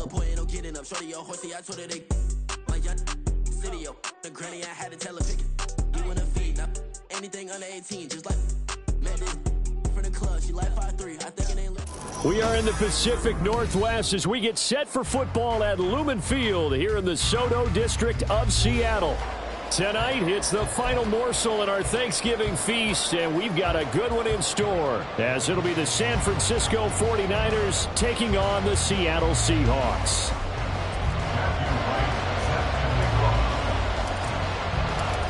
little boy ain't no getting up. Shorty, your horsey, I told her they like young city, yo. The granny, I had to tell her pick it. You wanna feed, now anything under 18, just like met this from the club. She like 5'3", I think it ain't look. We are in the Pacific Northwest as we get set for football at Lumen Field here in the Soto District of Seattle. Tonight, it's the final morsel in our Thanksgiving feast, and we've got a good one in store, as it'll be the San Francisco 49ers taking on the Seattle Seahawks.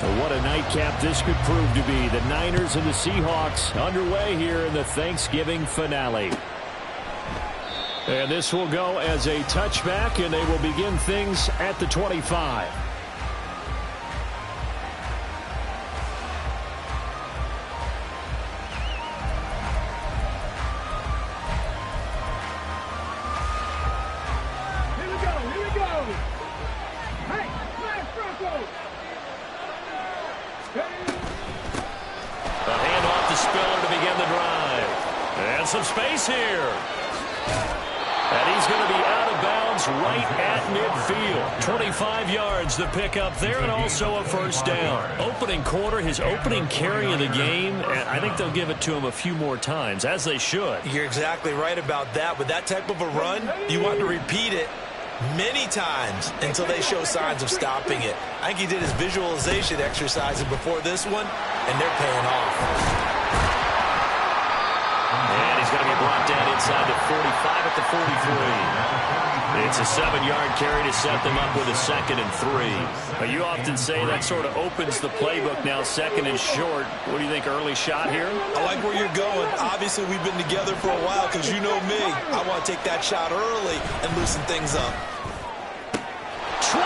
Well, what a nightcap this could prove to be. The Niners and the Seahawks underway here in the Thanksgiving finale. And this will go as a touchback, and they will begin things at the 25. Some space here. And he's going to be out of bounds right at midfield. 25 yards the pickup there, and also a first down. Opening quarter, his opening carry of the game, and I think they'll give it to him a few more times, as they should. You're exactly right about that. With that type of a run, you want to repeat it many times until they show signs of stopping it. I think he did his visualization exercises before this one, and they're paying off. And he's going to be brought down inside the 45 at the 43. It's a 7-yard carry to set them up with a 2nd and 3. But you often say that sort of opens the playbook now, 2nd and short. What do you think, early shot here? I like where you're going. Obviously, we've been together for a while because you know me. I want to take that shot early and loosen things up. 20!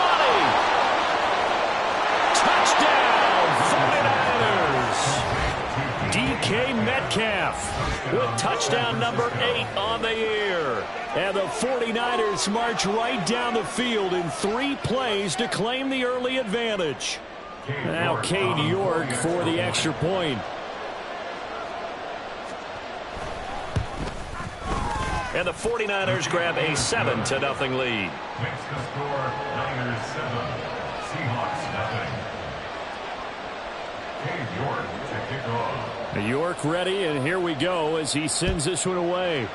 Touchdown, 49ers! DK Metcalf with touchdown number 8 on the year. And the 49ers march right down the field in 3 plays to claim the early advantage. Now Cade York for the extra point. And the 49ers grab a 7-0 lead. Makes the score Niners 7, Seahawks nothing. Cade York to kick off. York ready, and here we go as he sends this one away.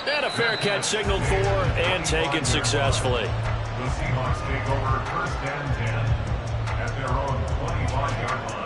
And a fair catch signaled for and taken successfully. The Seahawks take over 1st and 10 at their own 25-yard line.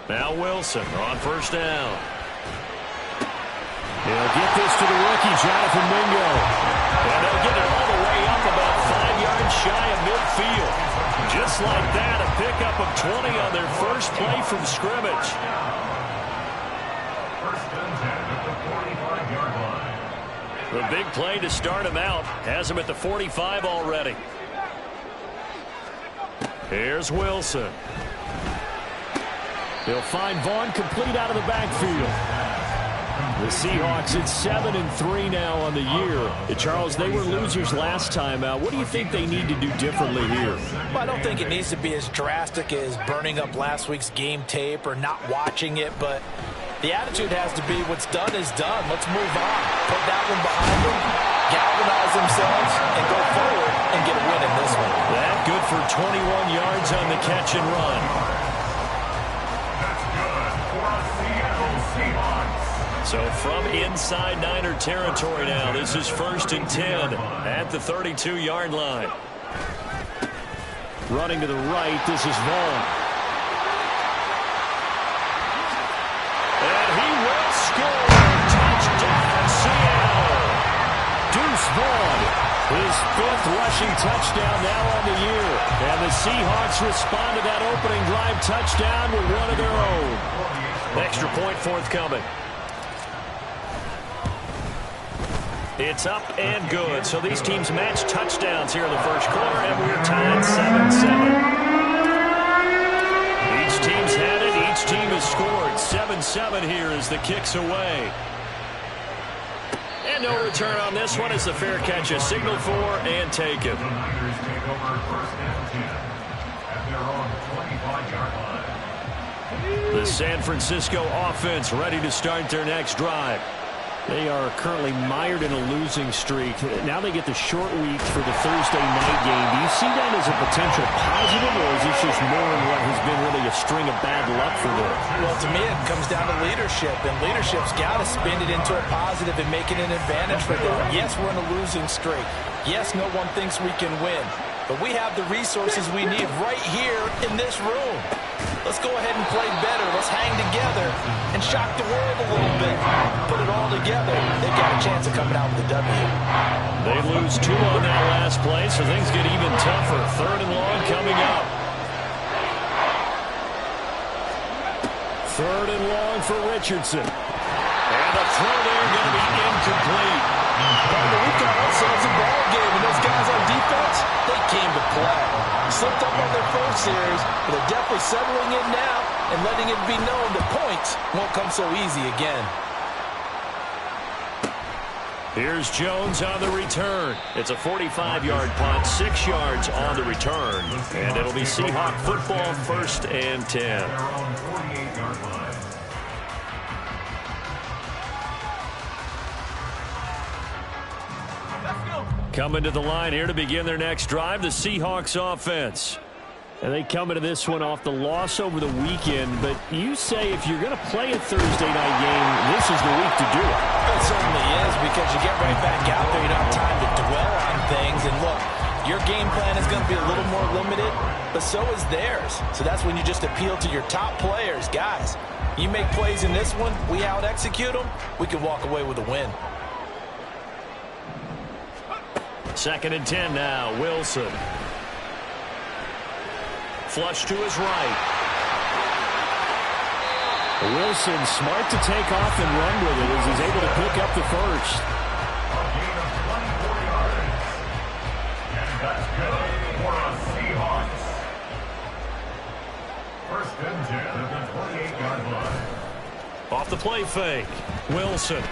Now Wilson on 1st down. He'll get this to the rookie, Jonathan Mingo. And they'll get it all the way up about 5 yards shy of midfield. Just like that, a pickup of 20 on their first play from scrimmage. 1st and 10 at the 45-yard line. The big play to start him out has him at the 45 already. Here's Wilson. He'll find Vaughn complete out of the backfield. The Seahawks at 7-3 now on the year. Charles, they were losers last time out. What do you think they need to do differently here? Well, I don't think it needs to be as drastic as burning up last week's game tape or not watching it, but the attitude has to be what's done is done. Let's move on. Put that one behind them, galvanize themselves, and go forward and get a win in this one. That good for 21 yards on the catch and run. So from inside Niner territory now, this is 1st and 10 at the 32-yard line. Running to the right, this is Vaughn. And he will score. Touchdown, Seattle. Deuce Vaughn, his 5th rushing touchdown now on the year. And the Seahawks respond to that opening drive touchdown with one of their own. Extra point forthcoming. It's up and good. So these teams match touchdowns here in the first quarter, and we're tied 7-7. Each team's had it. Each Each team has scored 7-7 here as the kick's away. And no return on this one as the fair catch is signaled for and taken. The Niners take over first and 10 at their own 25-yard line. The San Francisco offense ready to start their next drive. They are currently mired in a losing streak. Now they get the short week for the Thursday night game. Do you see that as a potential positive, or is this just more in what has been really a string of bad luck for them? Well, to me, it comes down to leadership, and leadership's got to spin it into a positive and make it an advantage for them. Yes, we're in a losing streak. Yes, no one thinks we can win, but we have the resources we need right here in this room. Let's go ahead and play better. Let's hang together and shock the world a little bit. Put it all together. They've got a chance of coming out with a W. They lose 2 on that last play, so things get even tougher. 3rd and long coming up. 3rd and long for Richardson. And the throw there going to be incomplete. We've got ourselves a ball game, and those guys on defense, they came to play. Slipped up on their first series, but they're definitely settling in now and letting it be known that points won't come so easy again. Here's Jones on the return. It's a 45-yard punt, 6 yards on the return, and it'll be Seahawk football, 1st and 10. Their own 48-yard line. Coming to the line here to begin their next drive, the Seahawks offense. And they come into this one off the loss over the weekend, but you say if you're going to play a Thursday night game, this is the week to do it. It certainly is, because you get right back out there. You don't have time to dwell on things. And look, your game plan is going to be a little more limited, but so is theirs. So that's when you just appeal to your top players. Guys, you make plays in this one, we out-execute them, we can walk away with a win. 2nd and 10 now, Wilson. Flush to his right. Wilson smart to take off and run with it as he's able to pick up the first. A gain of 24 yards. And that's good for a Seahawks. 1st and 10 at the 28-yard line. Off the play fake, Wilson.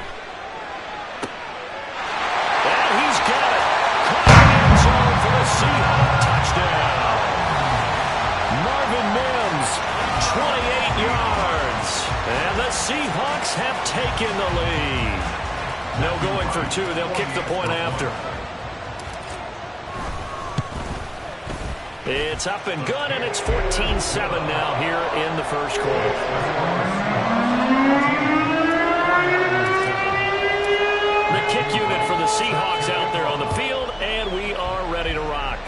And he's got it. End zone for the Seahawks touchdown. Marvin Mims, 28 yards. And the Seahawks have taken the lead. No going for 2. They'll kick the point after. It's up and good, and it's 14-7 now here in the first quarter. The kick unit for the Seahawks out there on the field, and we are ready to rock.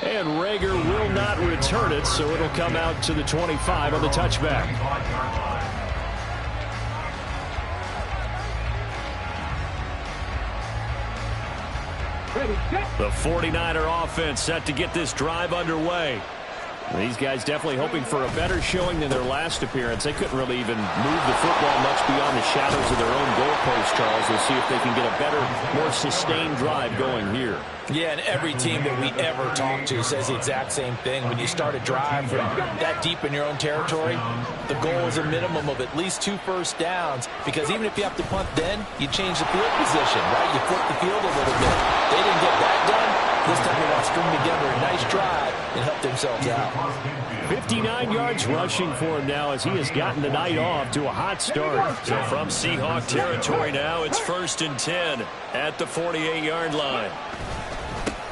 And Rager will not return it, so it'll come out to the 25 on the touchback. The 49er offense set to get this drive underway. These guys definitely hoping for a better showing than their last appearance. They couldn't really even move the football much beyond the shadows of their own goalpost, Charles. We'll see if they can get a better, more sustained drive going here. Yeah, and every team that we ever talk to says the exact same thing. When you start a drive from that deep in your own territory, the goal is a minimum of at least 2 first downs, because even if you have to punt then, you change the field position, right? You flip the field a little bit. They didn't get that done. This time they want to string together a nice drive and help themselves out. 59 yards rushing for him now as he has gotten the night off to a hot start. So from Seahawk territory now, it's 1st and 10 at the 48-yard line.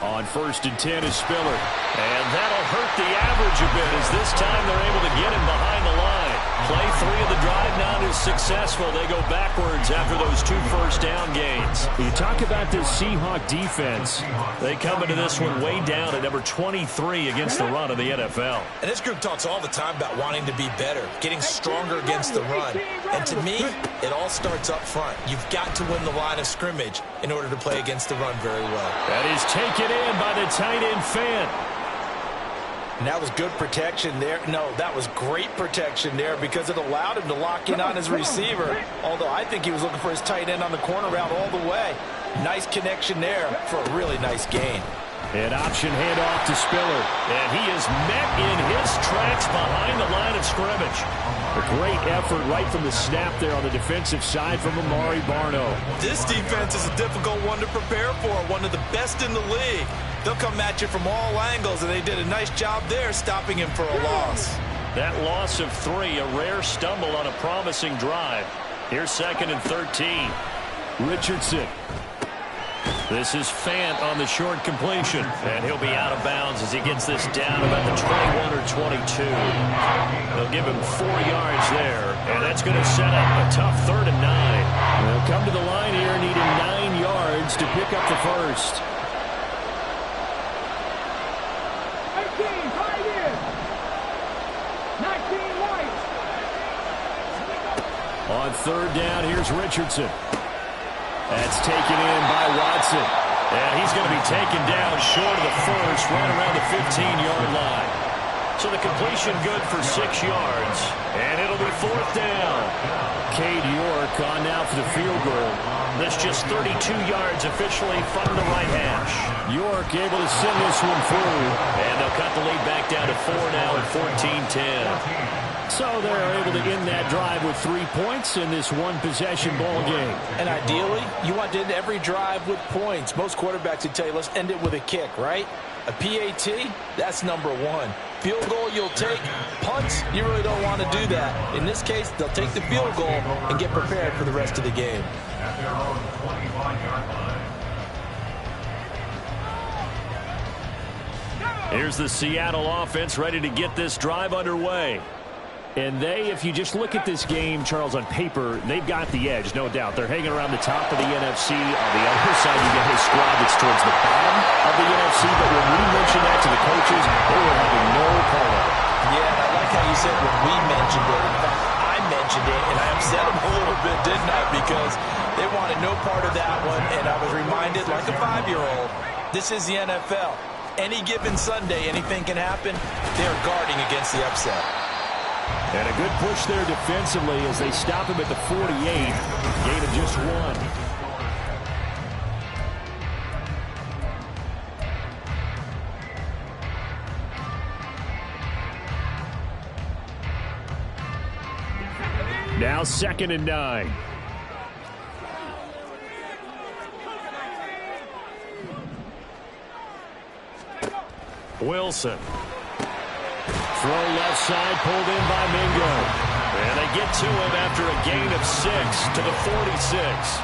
On 1st and 10 is Spiller. And that'll hurt the average a bit as this time they're able to get him behind the line. Play 3 of the drive not as successful. They go backwards after those 2 first down gains. You talk about this Seahawk defense. They come into this one way down at number 23 against the run of the NFL. And this group talks all the time about wanting to be better, getting stronger against the run. And to me, it all starts up front. You've got to win the line of scrimmage in order to play against the run very well. That is taken in by the tight end Fant. And that was good protection there. No, that was great protection there because it allowed him to lock in on his receiver. Although I think he was looking for his tight end on the corner route all the way. Nice connection there for a really nice gain. An option handoff to Spiller. And he is met in his tracks behind the line of scrimmage. A great effort right from the snap there on the defensive side from Amari Barno. This defense is a difficult one to prepare for, one of the best in the league. They'll come at you from all angles, and they did a nice job there stopping him for a loss. That loss of 3, a rare stumble on a promising drive. Here's 2nd and 13. Richardson. This is Fant on the short completion. And he'll be out of bounds as he gets this down about the 21 or 22. They'll give him 4 yards there. And that's going to set up a tough 3rd and 9. They'll come to the line here needing 9 yards to pick up the first. 18, right in. 19, right. On 3rd down, here's Richardson. That's taken in by Watson. And he's going to be taken down short of the first, right around the 15-yard line. So the completion good for 6 yards. And it'll be 4th down. Cade York on now for the field goal. That's just 32 yards officially from the right hash. York able to send this one through. And they'll cut the lead back down to 4 now at 14-10. So they're able to end that drive with 3 points in this one-possession ball game. And ideally, you want to end every drive with points. Most quarterbacks would tell you, let's end it with a kick, right? A PAT, that's number 1. Field goal you'll take. Punts, you really don't want to do that. In this case, they'll take the field goal and get prepared for the rest of the game. At their own 25-yard line. Here's the Seattle offense ready to get this drive underway. And they, if you just look at this game, Charles, on paper, they've got the edge, no doubt. They're hanging around the top of the NFC. On the other side, you get a squad that's towards the bottom of the NFC. But when we mentioned that to the coaches, they were having no part of it. Yeah, I like how you said when we mentioned it. In fact, I mentioned it, and I upset them a little bit, didn't I? Because they wanted no part of that one, and I was reminded, like a 5-year-old, this is the NFL. Any given Sunday, anything can happen. They're guarding against the upset. And a good push there defensively as they stop him at the 48. Gain of just 1. Now 2nd and 9. Wilson. Throw left side, pulled in by Mingo. And they get to him after a gain of 6 to the 46.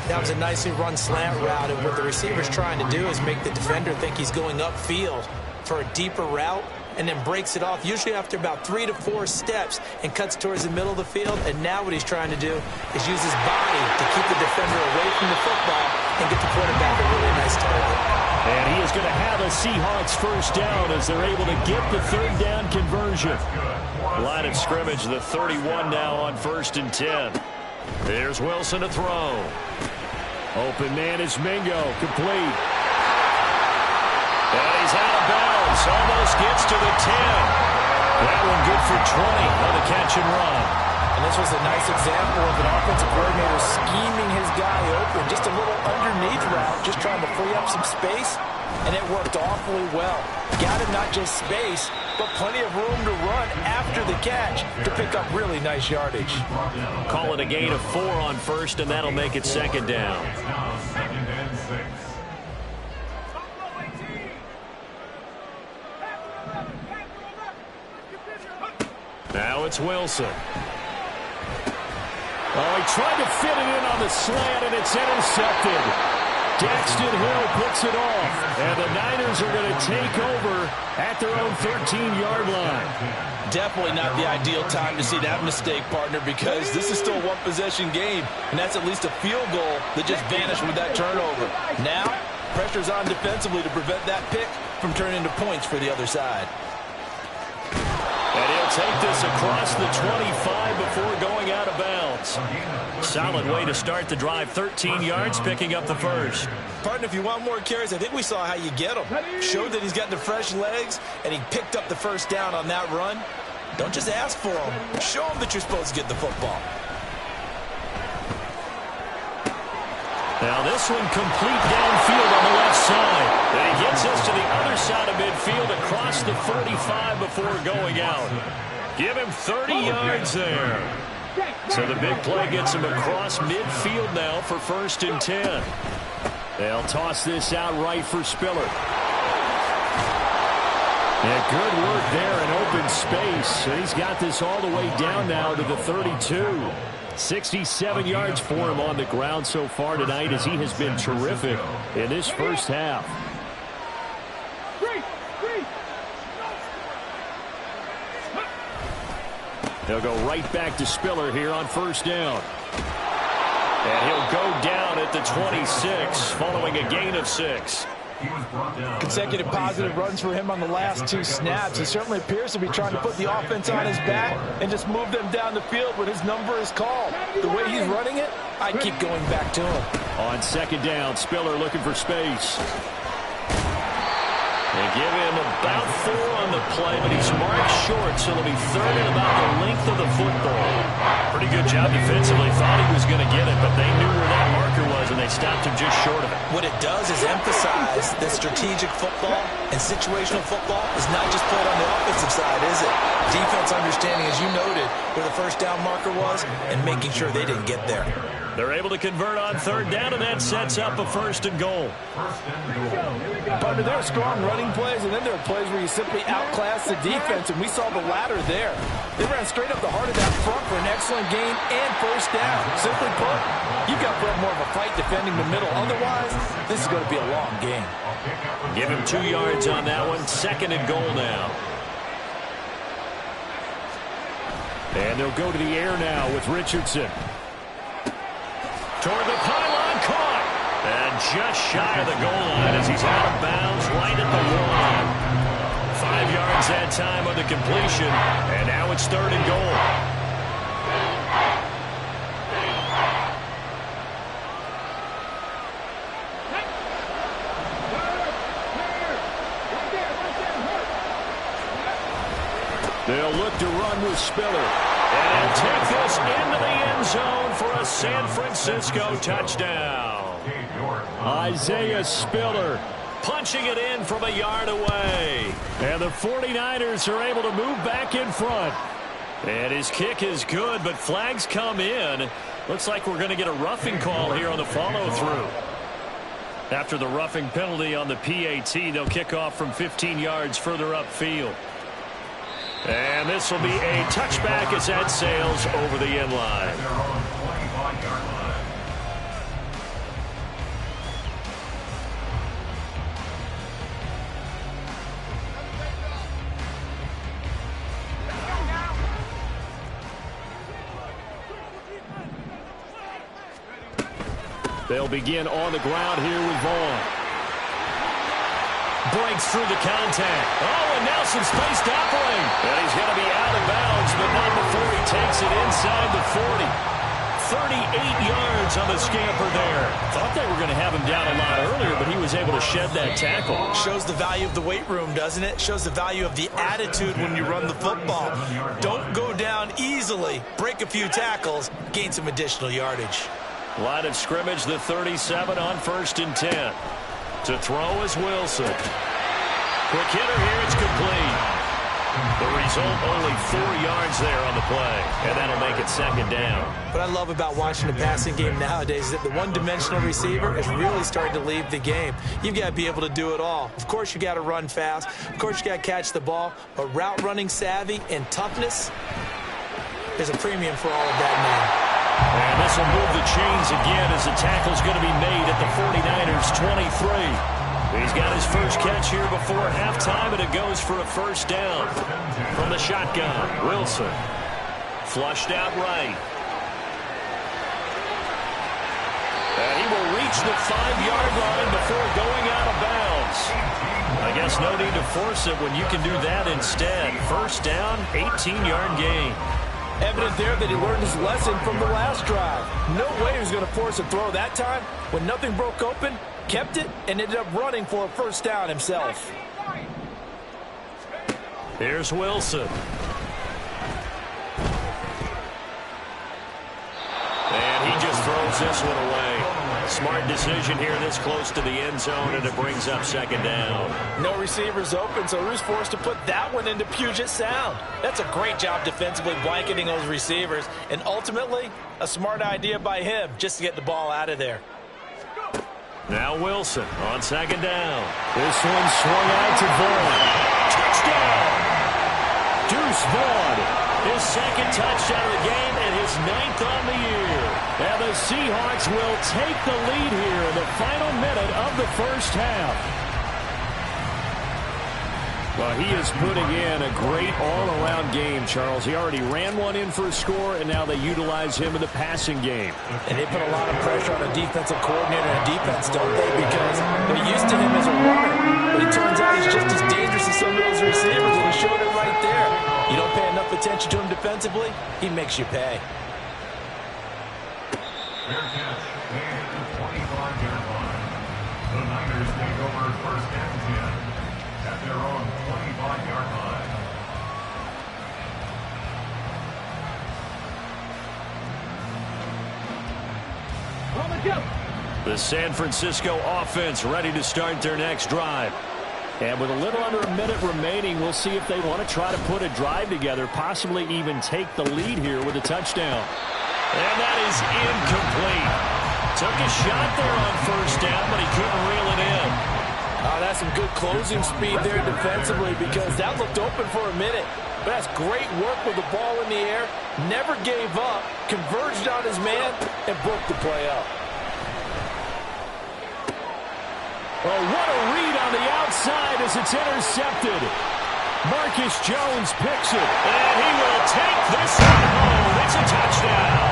That was a nicely run slant route, and what the receiver's trying to do is make the defender think he's going upfield for a deeper route, and then breaks it off, usually after about 3 to 4 steps, and cuts towards the middle of the field. And now what he's trying to do is use his body to keep the defender away from the football and get the quarterback a really nice target. And he is going to have a Seahawks first down as they're able to get the 3rd down conversion. Line of scrimmage, the 31 now on 1st and 10. There's Wilson to throw. Open man is Mingo, complete. And he's out of bounds, almost gets to the 10. That one good for 20 on the catch and run. And this was a nice example of an offensive coordinator scheming his guy open. Just a little underneath route, just trying to free up some space, and it worked awfully well. Got him not just space, but plenty of room to run after the catch to pick up really nice yardage. Call it a gain of 4 on 1st, and that'll make it 2nd down. Now 2nd and 6. Now it's Wilson. Oh, he tried to fit it in on the slant, and it's intercepted. Daxton Hill picks it off, and the Niners are going to take over at their own 13-yard line. Definitely not the ideal time to see that mistake, partner, because this is still a one-possession game, and that's at least a field goal that just vanished with that turnover. Now, pressure's on defensively to prevent that pick from turning into points for the other side. And he'll take this across the 25 before going out of bounds. Solid way to start the drive. 13 yards, picking up the first. Partner, if you want more carries, I think we saw how you get him. Showed that he's got the fresh legs, and he picked up the first down on that run. Don't just ask for him. Show him that you're supposed to get the football. Now this one complete downfield on the left side. And he gets us to the other side of midfield across the 45 before going out. Give him 30 yards there. So the big play gets him across midfield now for 1st and 10. They'll toss this out right for Spiller. Yeah, good work there in open space. And he's got this all the way down now to the 32. 67 yards for him on the ground so far tonight as he has been terrific in this first half. They'll go right back to Spiller here on 1st down. And he'll go down at the 26 following a gain of 6. Consecutive positive runs for him on the last 2 snaps. He certainly appears to be trying to put the offense on his back and just move them down the field when his number is called. The way he's running it, I'd keep going back to him. On 2nd down, Spiller looking for space. They give him about 4 on the play, but he's marked short, so it'll be 3rd and about the length of the football. Pretty good job defensively. Thought he was going to get it, but they knew where that marker was, and they stopped him just short of it. What it does is emphasize that strategic football and situational football is not just played on the offensive side, is it? Defense understanding, as you noted, where the 1st down marker was and making sure they didn't get there. They're able to convert on 3rd down, and that sets up a 1st and goal. Partner, there are strong running plays, and then there are plays where you simply outclass the defense, and we saw the latter there. They ran straight up the heart of that front for an excellent gain and 1st down. Simply put, you've got to put up more of a fight defending the middle. Otherwise, this is going to be a long game. Give him 2 yards on that one. 2nd and goal now. And they'll go to the air now with Richardson. Toward the pylon, caught. And just shy of the goal line as he's out of bounds right at the 1. 5 yards that time on the completion. And now it's 3rd and goal. They'll look to run with Spiller. And take this into the end zone for a San Francisco touchdown. Isaiah Spiller punching it in from a yard away. And the 49ers are able to move back in front. And his kick is good, but flags come in. Looks like we're going to get a roughing call here on the follow-through. After the roughing penalty on the PAT, they'll kick off from 15 yards further upfield. And this will be a touchback as that sails over the end line. They'll begin on the ground here with Vaughn. Breaks through the contact. Oh, and now some space doppling. And he's going to be out of bounds, but not before he takes it inside the 40. 38 yards on the scamper there. Thought they were going to have him down a lot earlier, but he was able to shed that tackle. Shows the value of the weight room, doesn't it? Shows the value of the attitude when you run the football. Don't go down easily. Break a few tackles. Gain some additional yardage. Line of scrimmage, the 37 on 1st and 10. To throw is Wilson. Quick hitter here, it's complete. The result, only 4 yards there on the play, and that'll make it 2nd down. What I love about watching the passing game nowadays is that the one-dimensional receiver is really starting to leave the game. You've got to be able to do it all. Of course, you got to run fast. Of course, you got to catch the ball. But route running savvy and toughness is a premium for all of that now. And this will move the chains again as the tackle's going to be made at the 49ers 23. He's got his first catch here before halftime, and it goes for a 1st down. From the shotgun, Wilson. Flushed out right. And he will reach the 5-yard line before going out of bounds. I guess no need to force it when you can do that instead. 1st down, 18-yard gain. Evident there that he learned his lesson from the last drive. No way he was going to force a throw that time. When nothing broke open, kept it, and ended up running for a 1st down himself. Here's Wilson. And he just throws this one away. Smart decision here this close to the end zone, and it brings up second down. No receivers open, so Rue's forced to put that one into Puget Sound. That's a great job defensively blanketing those receivers, and ultimately a smart idea by him just to get the ball out of there. Now Wilson on second down. This one swung out to Vaughn. Touchdown! Deuce Vaughn, his second touchdown of the game and his 9th on the year. And the Seahawks will take the lead here in the final minute of the first half. Well, he is putting in a great all-around game, Charles. He already ran one in for a score, and now they utilize him in the passing game. And they put a lot of pressure on a defensive coordinator and defense, don't they? Because they're used to him as a runner. But it turns out he's just as dangerous as some of those receivers, and he showed it right there. You don't pay enough attention to him defensively, he makes you pay. Fair catch made at the 25-yard line. The Niners take over first and 10 at their own 25-yard line. On the jump. The San Francisco offense ready to start their next drive. And with a little under a minute remaining, we'll see if they want to try to put a drive together, possibly even take the lead here with a touchdown. And that is incomplete. Took a shot there on first down, but he couldn't reel it in. Oh, that's some good closing speed there defensively, because that looked open for a minute. But that's great work with the ball in the air. Never gave up, converged on his man, and broke the play up. Oh, what a read on the outside as it's intercepted. Marcus Jones picks it, and he will take this one home. It's a touchdown.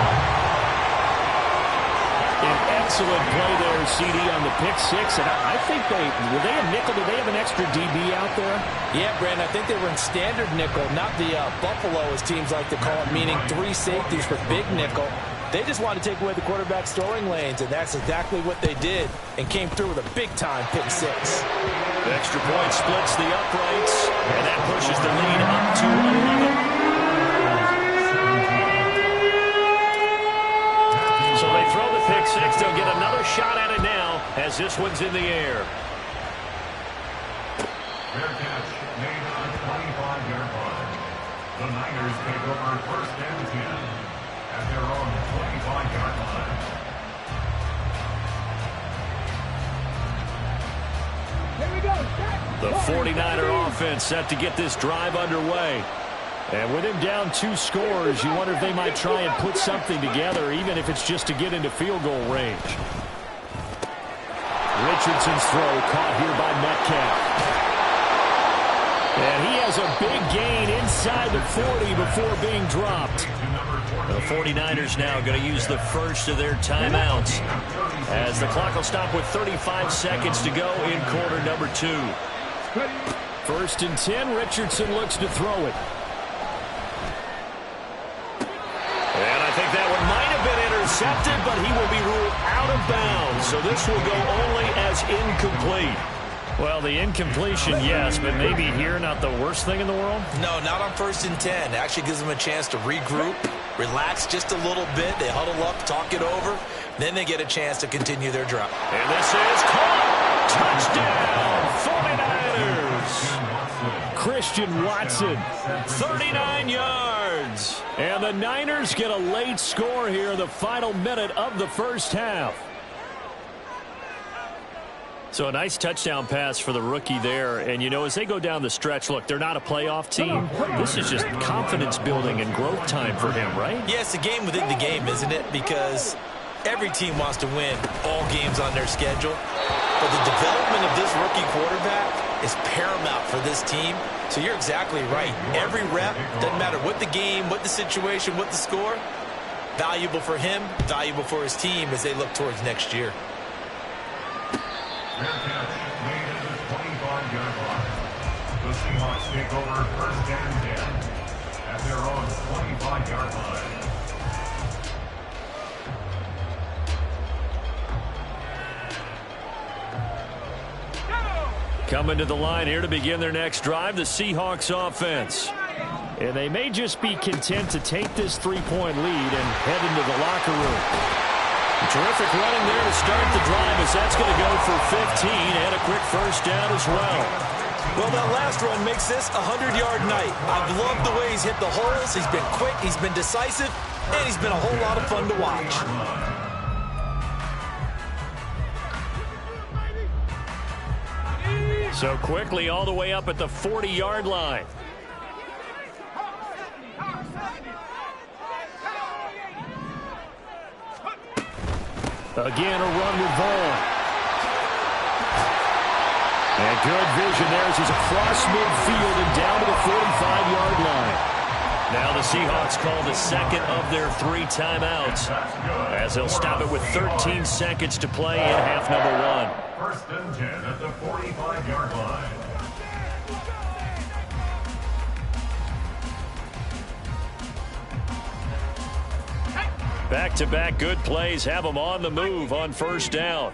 An excellent play there, CD, on the pick six. And I think were they a nickel? Did they have an extra DB out there? Yeah, Brandon, I think they were in standard nickel, not the Buffalo, as teams like to call it, meaning 3 safeties for big nickel. They just wanted to take away the quarterback's throwing lanes, and that's exactly what they did, and came through with a big-time pick six. The extra point splits the uprights, and that pushes the lead up to 11. So they throw the pick six. They'll get another shot at it now as this one's in the air. Fair catch made on the 25-yard line. The Niners take over first and 10 at their own 25-yard line. Here we go. The 49er offense set to get this drive underway. And with him down 2 scores, you wonder if they might try and put something together, even if it's just to get into field goal range. Richardson's throw caught here by Metcalf. And he has a big gain inside the 40 before being dropped. The 49ers now going to use the first of their timeouts, as the clock will stop with 35 seconds to go in quarter number 2. First and 10, Richardson looks to throw it. And I think that one might have been intercepted, but he will be ruled out of bounds. So this will go only as incomplete. Well, the incompletion, yes, but maybe here not the worst thing in the world? No, not on first and 10. It actually gives them a chance to regroup, relax just a little bit. They huddle up, talk it over. Then they get a chance to continue their drive. And this is caught. Touchdown, 49ers. Christian Watson, 39 yards. And the Niners get a late score here in the final minute of the first half. So a nice touchdown pass for the rookie there. And, you know, as they go down the stretch, look, they're not a playoff team. This is just confidence building and growth time for him, right? Yeah, it's a game within the game, isn't it? Because every team wants to win all games on their schedule. But the development of this rookie quarterback is paramount for this team. So you're exactly right. Every rep, doesn't matter what the game, what the situation, what the score, valuable for him, valuable for his team as they look towards next year. Fair catch made at the 25-yard line. The Seahawks take over first and 10 at their own 25-yard line. Coming to the line here to begin their next drive, the Seahawks offense. And they may just be content to take this 3-point lead and head into the locker room. Terrific running there to start the drive, as that's going to go for 15 and a quick first down as well. Well, that last run makes this a 100-yard night. I've loved the way he's hit the holes. He's been quick, he's been decisive, and he's been a whole lot of fun to watch. So quickly all the way up at the 40-yard line. Again, a run with Vaughn. And good vision there as he's across midfield and down to the 45-yard line. Now the Seahawks call the second of their 3 timeouts, as they'll stop it with 13 seconds to play in half number 1. First and 10 at the 45-yard line. Back-to-back good plays have them on the move on first down.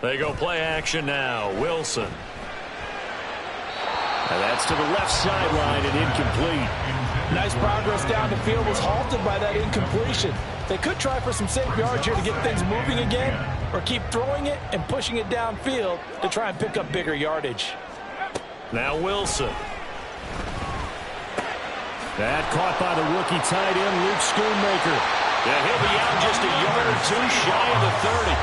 They go play action now. Wilson. And that's to the left sideline and incomplete. Nice progress down the field, was halted by that incompletion. They could try for some safe yards here to get things moving again, or keep throwing it and pushing it downfield to try and pick up bigger yardage. Now Wilson. That caught by the rookie tight end, Luke Schoonmaker. And he'll be out just a yard or 2 shy of the 30.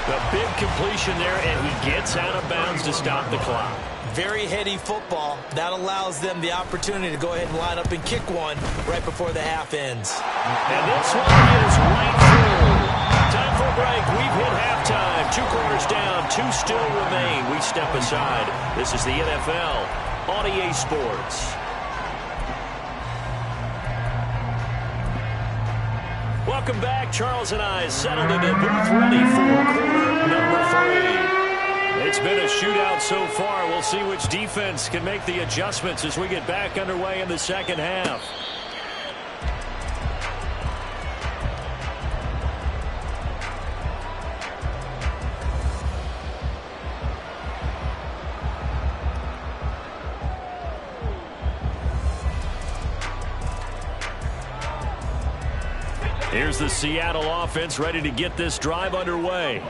The big completion there, and he gets out of bounds to stop the clock. Very heady football. That allows them the opportunity to go ahead and line up and kick one right before the half ends. And this one is right through. Time for a break. We've hit halftime. 2 quarters down, 2 still remain. We step aside. This is the NFL on EA Sports. Welcome back. Charles and I settled into booth ready for quarter number 3. It's been a shootout so far. We'll see which defense can make the adjustments as we get back underway in the second half. Here's the Seattle offense ready to get this drive underway.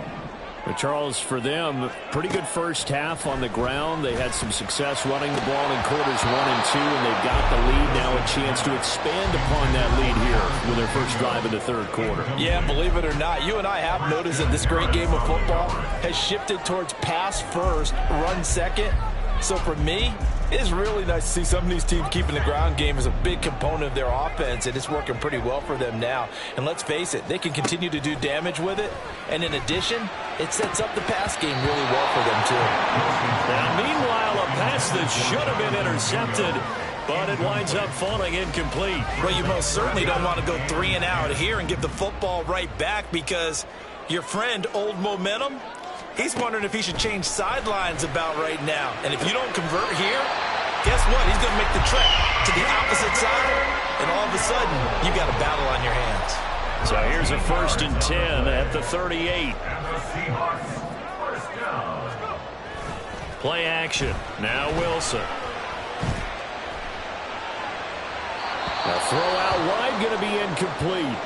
But Charles, for them, pretty good first half on the ground. They had some success running the ball in quarters 1 and 2, and they've got the lead now, a chance to expand upon that lead here with their first drive in the third quarter. Yeah, believe it or not, you and I have noticed that this great game of football has shifted towards pass first, run second. So for me, it's really nice to see some of these teams keeping the ground game as a big component of their offense, and it's working pretty well for them now. And let's face it, they can continue to do damage with it. And in addition, it sets up the pass game really well for them, too. Now, meanwhile, a pass that should have been intercepted, but it winds up falling incomplete. Well, you most certainly don't want to go 3 and out here and give the football right back, because your friend, Old Momentum, he's wondering if he should change sidelines about right now. And if you don't convert here, guess what? He's going to make the trek to the opposite side, and all of a sudden, you got a battle on your hands. So here's a 1st and 10 at the 38. And the Seahawks first down. Play action. Now Wilson. A throw out wide, going to be incomplete.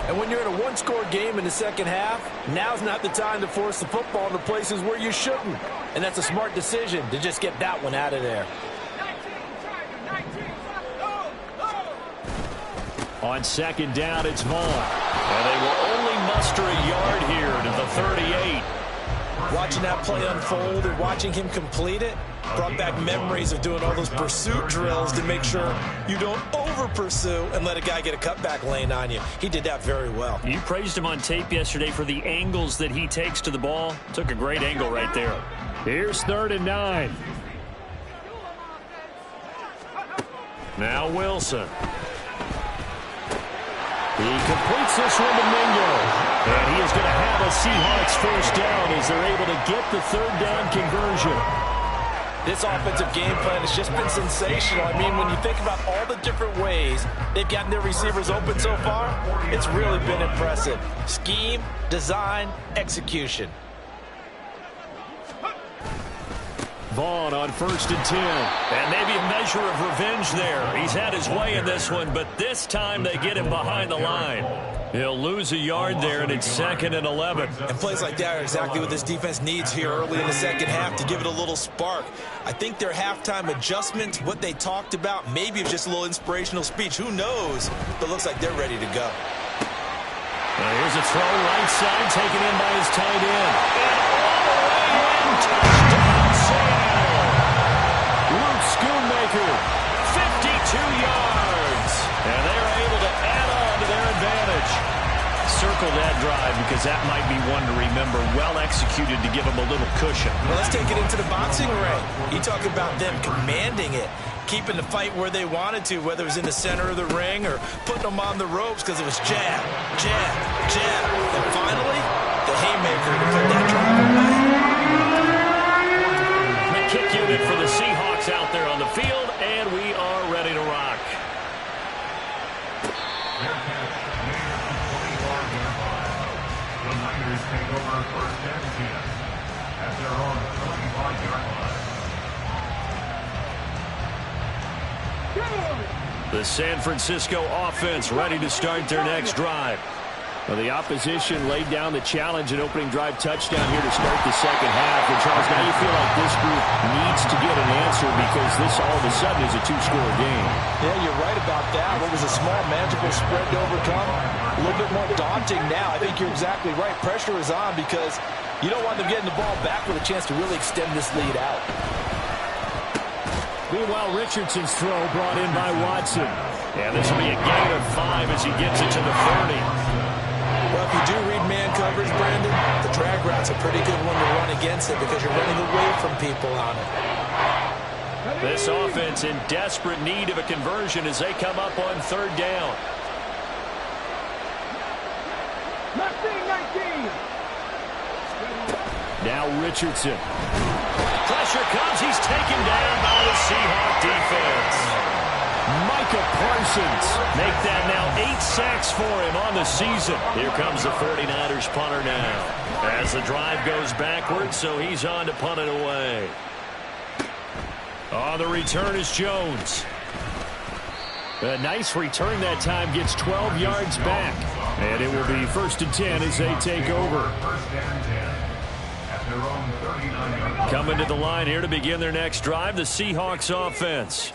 And when you're in a 1-score game in the second half, now's not the time to force the football into places where you shouldn't. And that's a smart decision to just get that one out of there. On second down, it's Vaughn. And they will only muster a yard here to the 38. Watching that play unfold and watching him complete it brought back memories of doing all those pursuit drills to make sure you don't over-pursue and let a guy get a cutback lane on you. He did that very well. You praised him on tape yesterday for the angles that he takes to the ball. Took a great angle right there. Here's 3rd and 9. Now Wilson. He completes this one to Mingo. And he is going to have a Seahawks first down as they're able to get the 3rd down conversion. This offensive game plan has just been sensational. I mean, when you think about all the different ways they've gotten their receivers open so far, it's really been impressive. Scheme, design, execution. Vaughn on 1st and 10. And maybe a measure of revenge there. He's had his way in this one, but this time they get him behind the line. He'll lose a yard there, and it's 2nd and 11. And plays like that are exactly what this defense needs here early in the second half to give it a little spark. I think their halftime adjustments, what they talked about, maybe it was just a little inspirational speech. Who knows? But it looks like they're ready to go. Here's a throw right side, taken in by his tight end. And all the way in, touchdown Seattle. Luke Schoonmaker, 52 yards. And they're able to add on to their advantage. Circle that drive because that might be one to remember. Well executed to give them a little cushion. Well, let's take it into the boxing ring. You talk about them commanding it, keeping the fight where they wanted to, whether it was in the center of the ring or putting them on the ropes because it was jab, jab, jab. And finally, the haymaker to put that drive away. The kick unit for the Seahawks out there on the field, and we are ready to rock. The Niners take over 1st and 10 at their own 25-yard line. The San Francisco offense ready to start their next drive. Well, the opposition laid down the challenge and opening drive touchdown here to start the second half. And Charles, now you feel like this group needs to get an answer because this all of a sudden is a 2-score game. Yeah, you're right about that. What was a small, manageable spread to overcome, a little bit more daunting now. I think you're exactly right. Pressure is on because you don't want them getting the ball back with a chance to really extend this lead out. Meanwhile, Richardson's throw brought in by Watson. And this will be a gain of 5 as he gets it to the 30. Well, if you do read man coverage, Brandon, the drag route's a pretty good one to run against it because you're running away from people on it. This offense in desperate need of a conversion as they come up on 3rd down. 19. Now Richardson. Pressure comes. He's taken down by the Seahawk defense. Micah Parsons make that now 8 sacks for him on the season. Here comes the 49ers punter now. As the drive goes backwards, so he's on to punt it away. On the return is Jones. A nice return that time, gets 12 yards back. And it will be 1st and 10 as they take over. Coming to the line here to begin their next drive, the Seahawks offense.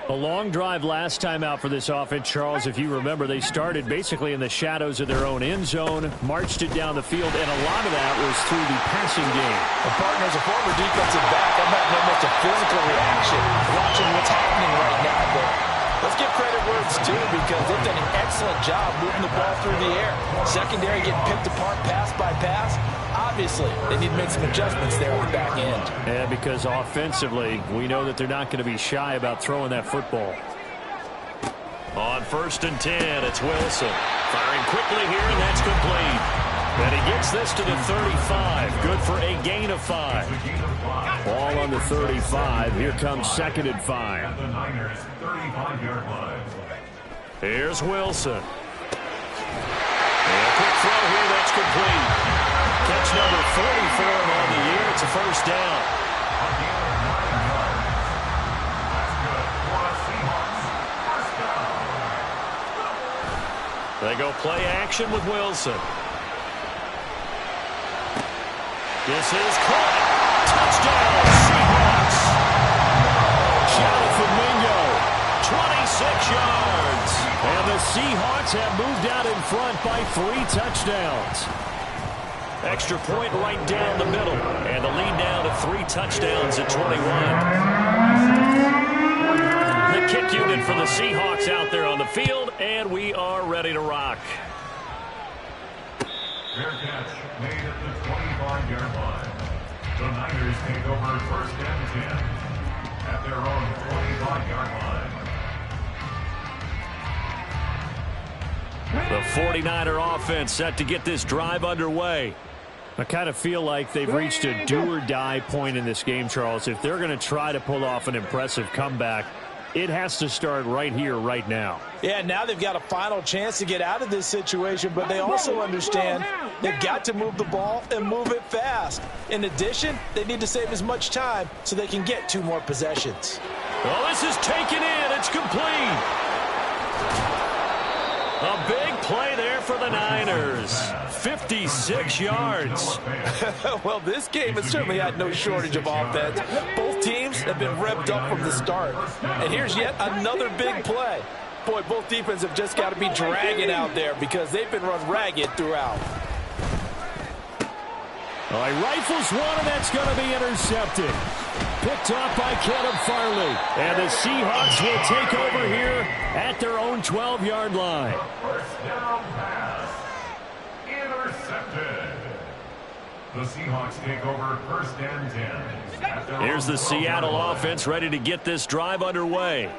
A long drive last time out for this offense, Charles. If you remember, they started basically in the shadows of their own end zone, marched it down the field, and a lot of that was through the passing game. Well, partner, as a former defensive back, I'm having almost a physical reaction watching what's happening right now. But let's give credit where it's due because they've done an excellent job moving the ball through the air. Secondary getting picked apart pass by pass. Obviously, they need to make some adjustments there on the back end. Yeah, because offensively, we know that they're not going to be shy about throwing that football. On 1st and 10, it's Wilson. Firing quickly here, and that's complete. And he gets this to the 35. Good for a gain of 5. Ball on the 35. Here comes 2nd and 5. At the Niners' 35-yard line. Here's Wilson. And a quick throw here, that's complete. Catch number 44 on the year. It's a 1st down. They go play action with Wilson. This is caught. Touchdown, Seahawks. Jonathan Mingo, 26 yards. And the Seahawks have moved out in front by 3 touchdowns. Extra point right down the middle. And the lead down to 3 touchdowns at 21. The kick unit for the Seahawks out there on the field, and we are ready to rock. Fair catch made at the 25-yard line. The Niners take over 1st and 10 at their own 25-yard line. The 49er offense set to get this drive underway. I kind of feel like they've reached a do-or-die point in this game, Charles. If they're going to try to pull off an impressive comeback, It has to start right here, right now. Yeah, now they've got a final chance to get out of this situation, but they also understand they've got to move the ball and move it fast. In addition, they need to save as much time so they can get 2 more possessions. Well, this is taken in. It's complete. A big play there for the Niners. 56 yards. Well, this game has certainly had no shortage of offense. Both teams have been revved up from the start. And here's yet another big play. Boy, both defenses have just got to be dragging out there because they've been run ragged throughout. All right, rifles one, and that's going to be intercepted. Picked off by Caleb Farley. And the Seahawks will take over here at their own 12-yard line. First down pass. Intercepted. The Seahawks take over first and 10. Here's the Seattle offense ready to get this drive underway.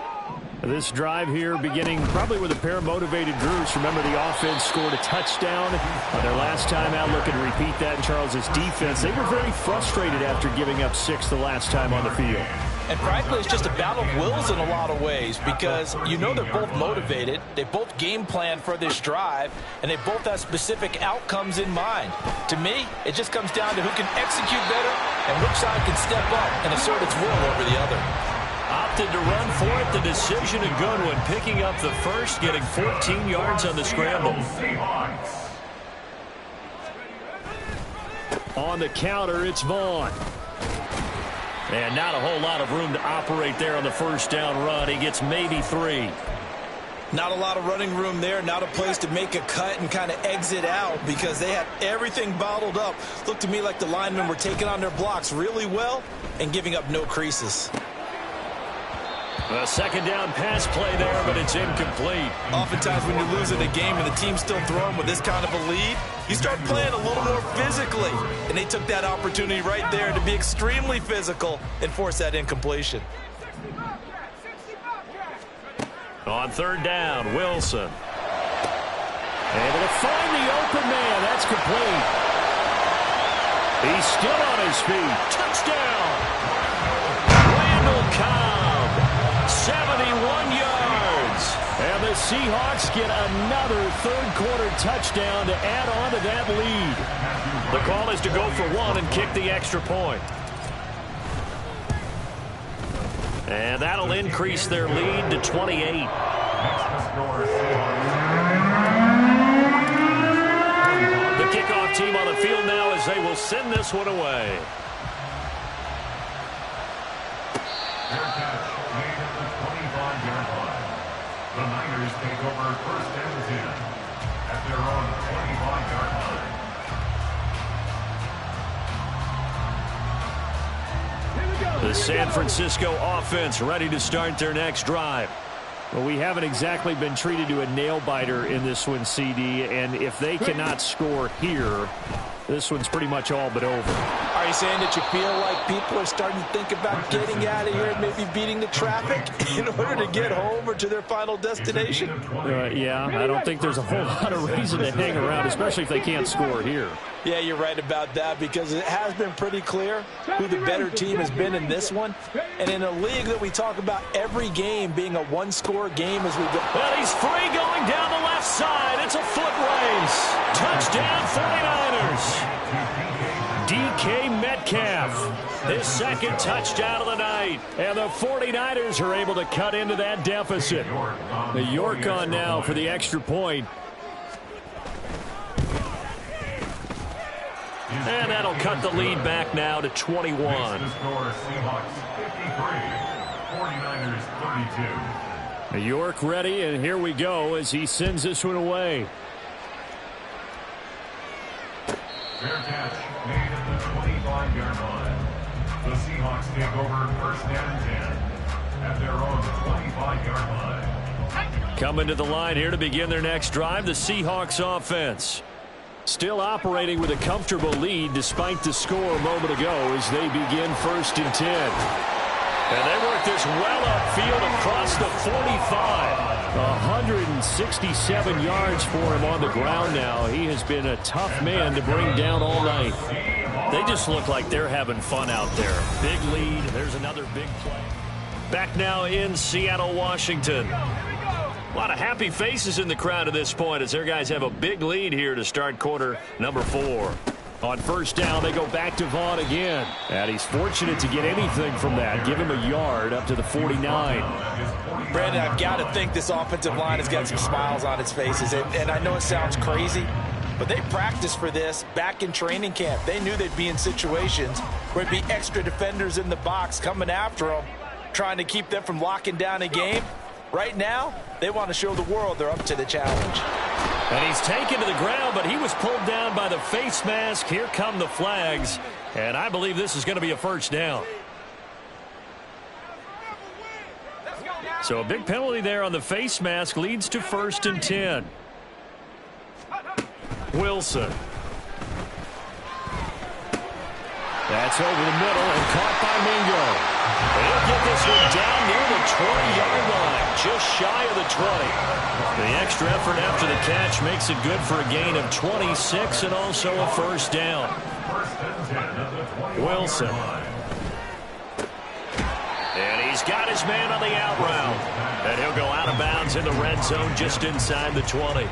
This drive here beginning probably with a pair of motivated groups. Remember, the offense scored a touchdown on their last time out. Looking to repeat that in Charles's defense. They were very frustrated after giving up 6 the last time on the field. And frankly, it's just a battle of wills in a lot of ways because you know they're both motivated. They both game plan for this drive, and they both have specific outcomes in mind. To me, it just comes down to who can execute better and which side can step up and assert its will over the other. Opted to run for it. The decision a good one. Picking up the first, getting 14 yards on the scramble. On the counter, it's Vaughn. And not a whole lot of room to operate there on the first down run. He gets maybe 3. Not a lot of running room there. Not a place to make a cut and kind of exit out because they had everything bottled up. Looked to me like the linemen were taking on their blocks really well and giving up no creases. A second down pass play there, but it's incomplete. Oftentimes when you're losing a game and the team's still throwing with this kind of a lead, you start playing a little more physically. And they took that opportunity right there to be extremely physical and force that incompletion. On third down, Wilson. Able to find the open man. That's complete. He's still on his feet. Touchdown. Randall Cobb. 71 yards. And the Seahawks get another third-quarter touchdown to add on to that lead. The call is to go for 1 and kick the extra point. And that'll increase their lead to 28. The kickoff team on the field now as they will send this one away. Their catch made at the 25-yard line. The Niners take over first and 10 at their own 25-yard line. The San Francisco offense ready to start their next drive. Well, we haven't exactly been treated to a nail-biter in this one, CD, and if they cannot score here, this one's pretty much all but over. Are you saying that you feel like people are starting to think about getting out of here and maybe beating the traffic in order to get home or to their final destination? Yeah, I don't think there's a whole lot of reason to hang around, especially if they can't score here. Yeah, you're right about that because it has been pretty clear who the better team has been in this one. And in a league that we talk about every game being a one-score game as we go. Well, he's free going down the left side. It's a foot race. Touchdown 49ers. DK Metcalf, his second touchdown of the night. And the 49ers are able to cut into that deficit. The York on now for the extra point. And that'll cut the lead back now to 21. York ready, and here we go as he sends this one away. Fair catch made at the 25-yard line. The Seahawks take over first and 10 at their own 25-yard line. Coming to the line here to begin their next drive, the Seahawks offense. Still operating with a comfortable lead despite the score a moment ago as they begin first and 10. And they work this well upfield across the 45. 167 yards for him on the ground now. He has been a tough man to bring down all night. They just look like they're having fun out there. Big lead. There's another big play. Back now in Seattle, Washington. A lot of happy faces in the crowd at this point as their guys have a big lead here to start quarter number 4. On first down, they go back to Vaughn again. And he's fortunate to get anything from that. Give him a yard up to the 49. Brandon, I've got to think this offensive line has got some smiles on its faces. And I know it sounds crazy, but they practiced for this back in training camp. They knew they'd be in situations where there'd be extra defenders in the box coming after them, trying to keep them from locking down a game. Right now, they want to show the world they're up to the challenge. And he's taken to the ground, but he was pulled down by the face mask. Here come the flags, and I believe this is going to be a first down. So a big penalty there on the face mask leads to 1st and 10. Wilson. That's over the middle and caught by Mingo. They'll get this one down near the 20-yard line, just shy of the 20. The extra effort after the catch makes it good for a gain of 26 and also a first down. Wilson. And he's got his man on the out route. And he'll go out of bounds in the red zone just inside the 20.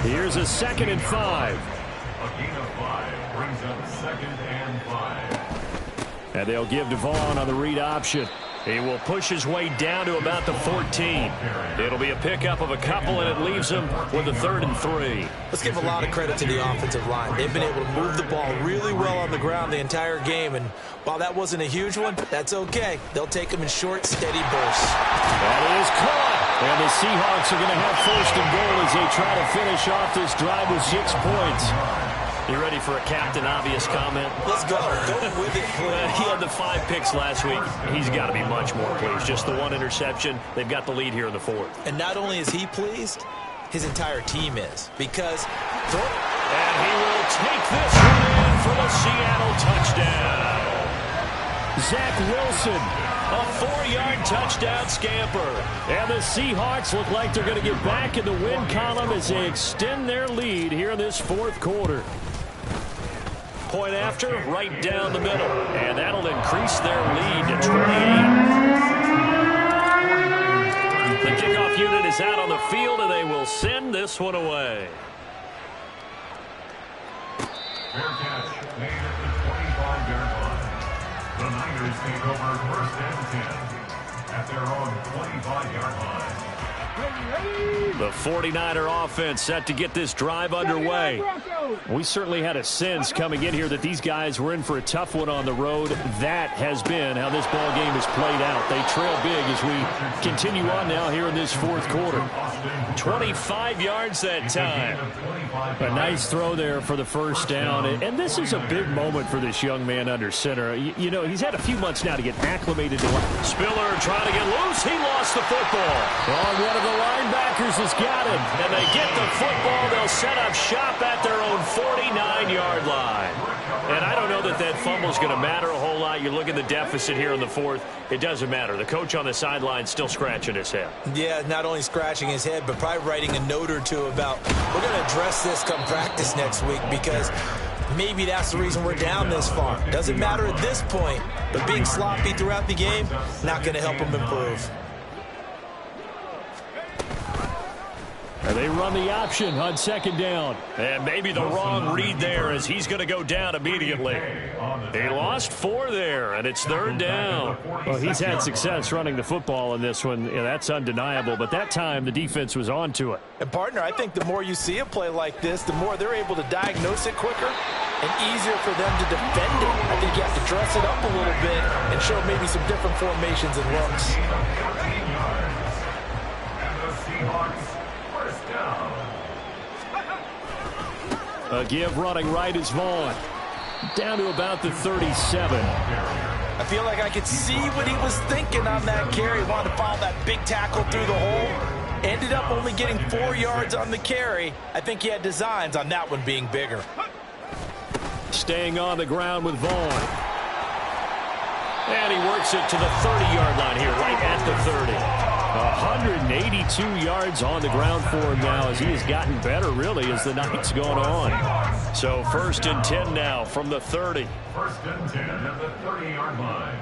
Here's a 2nd and 5. A gain of 5 brings up 2nd and 5. And they'll give Devon on the read option. He will push his way down to about the 14. It'll be a pickup of a couple, and it leaves him with a 3rd and 3. Let's give a lot of credit to the offensive line. They've been able to move the ball really well on the ground the entire game, and while that wasn't a huge one, that's okay. They'll take them in short, steady bursts. That is caught. And the Seahawks are going to have 1st and goal as they try to finish off this drive with 6 points. You ready for a Captain Obvious comment? Let's go. Go with it, please. He had the 5 picks last week. He's got to be much more pleased. Just the 1 interception. They've got the lead here in the 4th. And not only is he pleased, his entire team is. Because... And he will take this one in for the Seattle touchdown. Zach Wilson, a 4-yard touchdown scamper. And the Seahawks look like they're going to get back in the win column as they extend their lead here in this 4th quarter. Point after, right down the middle. And that'll increase their lead to 28. The kickoff unit is out on the field, and they will send this one away. Fair catch made at the 25-yard line. The Niners take over 1st and 10 at their own 25-yard line. The 49er offense set to get this drive underway. We certainly had a sense coming in here that these guys were in for a tough one on the road. That has been how this ball game has played out. They trail big as we continue on now here in this 4th quarter. 25 yards that time. A nice throw there for the first down. And this is a big moment for this young man under center. You know, he's had a few months now to get acclimated to life. Spiller trying to get loose. He lost the football. Well, one of the linebackers has got it. And they get the football. They'll set up shop at their own 49-yard line. And I don't know that that fumble is going to matter a whole lot. You look at the deficit here in the 4th. It doesn't matter. The coach on the sideline still scratching his head. Yeah, not only scratching his head, but probably writing a note or two about, we're going to address this come practice next week, because maybe that's the reason we're down this far. Doesn't matter at this point, but being sloppy throughout the game, not going to help him improve. And they run the option on 2nd down. And maybe the wrong read there as he's going to go down immediately. He lost 4 there, and it's 3rd down. Well, he's had success running the football in this one. Yeah, that's undeniable. But that time, the defense was on to it. And, partner, I think the more you see a play like this, the more they're able to diagnose it quicker and easier for them to defend it. I think you have to dress it up a little bit and show maybe some different formations and looks. A give running right is Vaughn. Down to about the 37. I feel like I could see what he was thinking on that carry. Wanted to follow that big tackle through the hole. Ended up only getting 4 yards on the carry. I think he had designs on that one being bigger. Staying on the ground with Vaughn. And he works it to the 30-yard line here, right at the 30. 182 yards on the ground for him now as he has gotten better, really, as the night's gone on. So 1st and 10 now from the 30. 1st and 10 at the 30-yard line.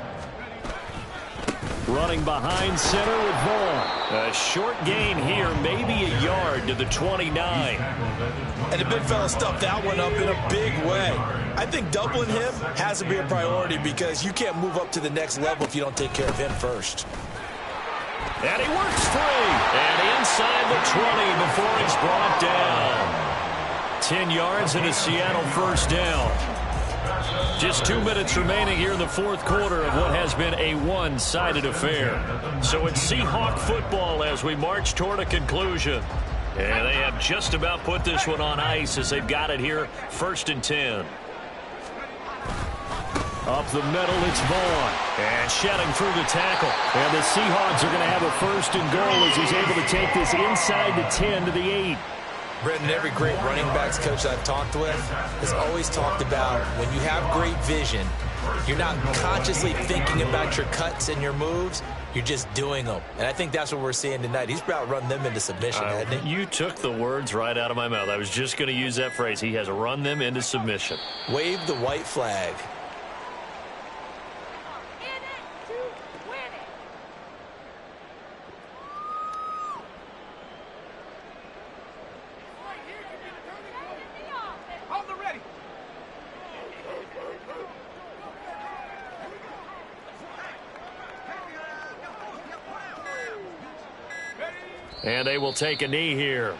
Running behind center with Vaughn. A short gain here, maybe a yard to the 29. And the big fella stuffed that one up in a big way. I think doubling him has to be a priority because you can't move up to the next level if you don't take care of him first. And he works free. And inside the 20 before he's brought down. 10 yards and a Seattle first down. Just 2 minutes remaining here in the fourth quarter of what has been a one-sided affair. So it's Seahawk football as we march toward a conclusion. And they have just about put this one on ice as they've got it here, 1st and 10. Up the middle, it's Vaughn. And shedding through the tackle. And the Seahawks are going to have a 1st and goal as he's able to take this inside the 10 to the 8. Brendan, every great running backs coach I've talked with has always talked about when you have great vision, you're not consciously thinking about your cuts and your moves, you're just doing them. And I think that's what we're seeing tonight. He's about run them into submission, hasn't he? You took the words right out of my mouth. I was just going to use that phrase. He has run them into submission. Wave the white flag. And they will take a knee here.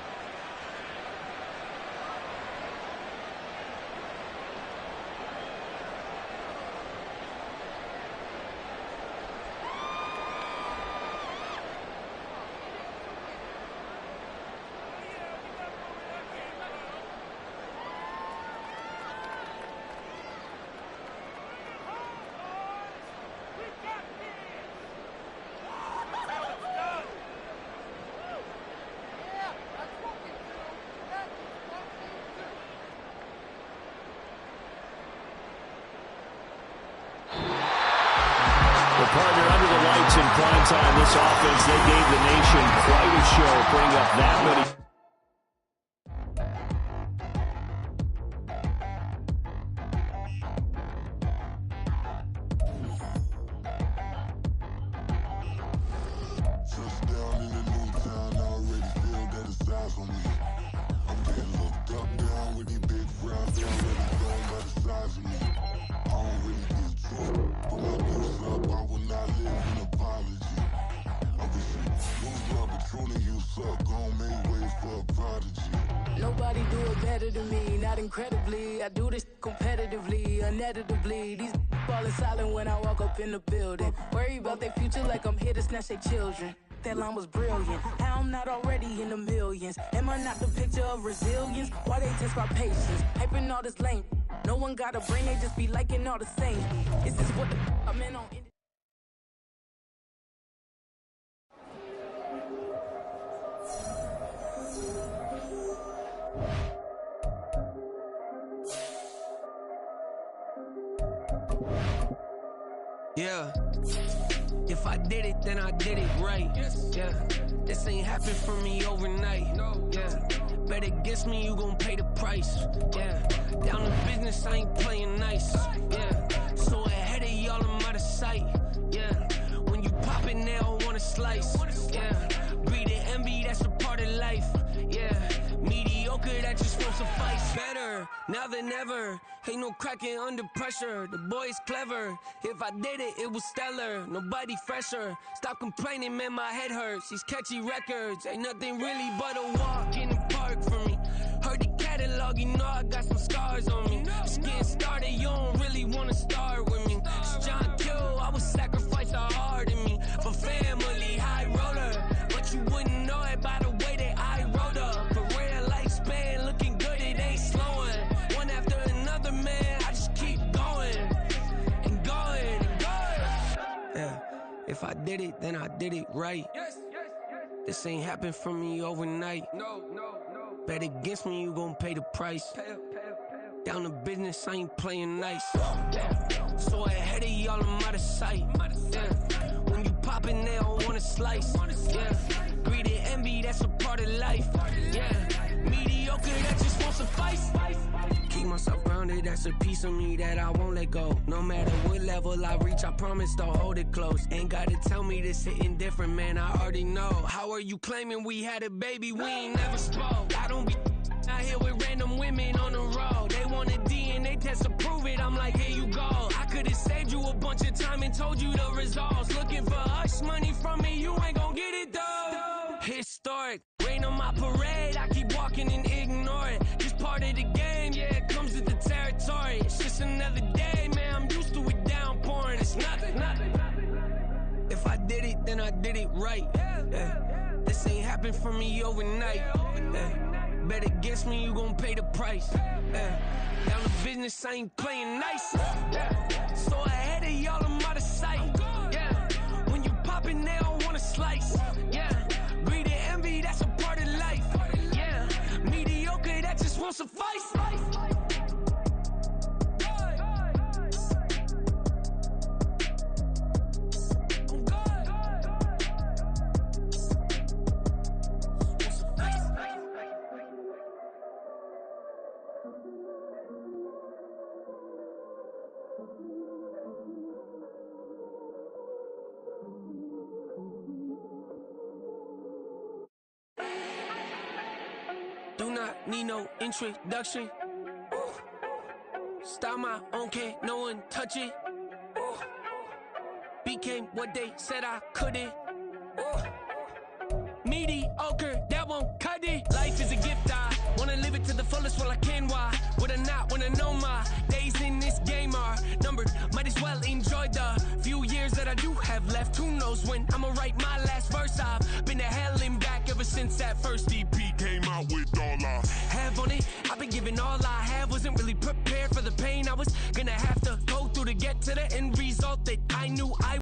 Partner, under the lights in prime time, this offense, they gave the nation quite a show, putting up that many. Touchdown in the new town, I already feel that it's eyes on me. I'm getting looked up down with these big rounds, they already going by the size of me. I don't really get to put my goose up, I will not live in apology. I wish you lose my Patron, you suck, gon' make way for a prodigy. Nobody do it better than me, not incredibly. I do this competitively, uneditably. These falling silent when I walk up in the building. Worry about their future like I'm here to snatch their children. That line was brilliant. How I'm not already in the millions? Am I not the picture of resilience? Why they test my patience? Hyping all this lame. No one got a brain, they just be liking all the same. Is this what the I'm in on? Yeah. If I did it, then I did it right. Yeah. This ain't happened for me overnight. Yeah. Bet against me, you gon' pay the price. Yeah. Down to business, I ain't playing nice. Yeah. So ahead of y'all, I'm out of sight. Yeah. When you pop it, they don't wanna slice. Yeah. Breed and envy, that's a part of life. Yeah. Mediocre, that just won't suffice. Better now than ever. Ain't no cracking under pressure. The boy is clever. If I did it, it was stellar. Nobody fresher. Stop complaining, man, my head hurts. These catchy records ain't nothing really but a walk in the park for me. Heard the catalog, you know I got some scars on me. Just getting started, you don't really wanna start with me. It's John Q, I would sacrifice a heart in me for family, high roller. But you wouldn't know it by the way that I wrote up. Career lifespan looking good, it ain't slowing. One after another, man, I just keep going and going and going. Yeah, if I did it, then I did it right. This ain't happened for me overnight. No. Bet against me, you gon' pay the price. Down to business, I ain't playing nice. Yeah. So ahead of y'all, I'm out of sight. Yeah. When you poppin', they don't wanna slice. Yeah. Greed and envy, that's a part of life. Yeah. Mediocre, that just won't suffice. Keep myself grounded. found it, that's a piece of me that I won't let go. No matter what level I reach, I promise to hold it close. Ain't gotta tell me this hitting different, man, I already know. How are you claiming we had a baby, we ain't never spoke? I don't be out here with random women on the road. They want a DNA test to prove it, I'm like, here you go. I could've saved you a bunch of time and told you the results. Looking for hush money from me, you ain't gon' get it though. Historic, rain on my parade, I keep walking and ignore it. Just part of the game, yeah, it comes with the territory. It's just another day, man, I'm used to it downpouring. It's nothing. If I did it, then I did it right. Yeah. This ain't happened for me overnight. Yeah. Bet against me, you gon' pay the price. Yeah. Down to business, I ain't playing nice. Yeah. So ahead of y'all, I'm out of sight. Yeah. When you poppin', they don't wanna slice. Yeah. Greed and envy, that's a part of life. Yeah. Mediocre, that just won't suffice. Do not need no introduction. Style my own, can't no one touch it. Became what they said I couldn't. Mediocre, that won't cut it. Life is a gift, I wanna live it to the fullest while I can. Why would I not wanna know my days in this game are numbered? Might as well enjoy the few years that I do have left. Who knows when I'ma write my last verse? I've been to hell and back ever since that first EP came out with all I have on it. I've been giving all I have, wasn't really prepared for the pain I was gonna have to go through to get to the end result that I knew I